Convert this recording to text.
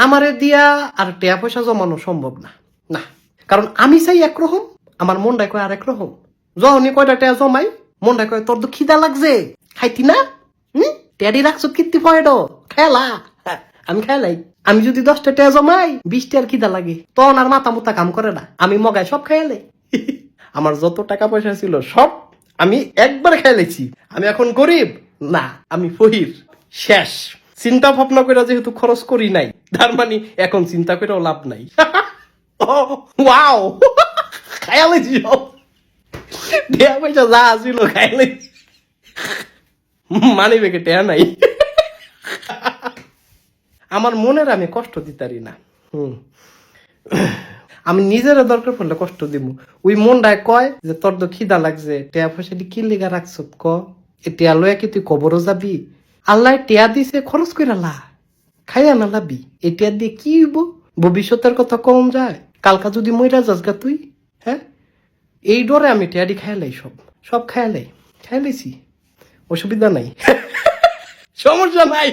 আমারে দিয়া আর টিয়া পয়সা জমানো সম্ভব না, না। কারণ আমি চাই একরকম, আমার মনটা কয় আর একরকম। যখনই কয়টা টিয়া জমাই, মনটা কয় তোর তো খিদা লাগছে, খাইতি না? টেডি রাখছো কীর্তি পয়েড খেলা, আমি খেলাই। আমি যদি 10টা টিয়া জমাই, 20টার খিদা লাগে, তখন আর মাথা মুতা কাম করে না, আমি মগায় সব খেয়ালে। আমার যত টাকা পয়সা ছিল সব আমি একবার খেয়ালেছি। আমি এখন গরিব না, আমি ফহির, শেষ। চিন্তা ভাবনা করে যেহেতু খরচ করি নাই, তার মানে এখন চিন্তা করেও লাভ নাই। ওয়াও, খায়ালেছি সব, টিয়া পয়সা যা ছিল খায়ালেছি, মানি বেগে টেয়া নাই। আমার মনের আমি কষ্ট দিতারি না। আমি নিজের দরকার পড়লে কষ্ট দিব। ওই মনটায় কয় যে তোর তো খিদা লাগছে, টেয়া পয়সা কি লিগা রাখছ ক, এ টেয়া লয়া কি তুই কবরও যাবি? আল্লাহ টেয়া দিছে, খরচ করে লা, খাইয়া না লাবি। এ টেয়া দিয়ে কি হইব? ভবিষ্যতের কথা কম যায়, কালকা যদি মইরা যাস গা তুই, হ্যাঁ? এই ডরে আমি টেয়ারি খাইলাই, সব সব খাইলাই, খাইলাইছি, অসুবিধা নাই, সমস্যা নাই।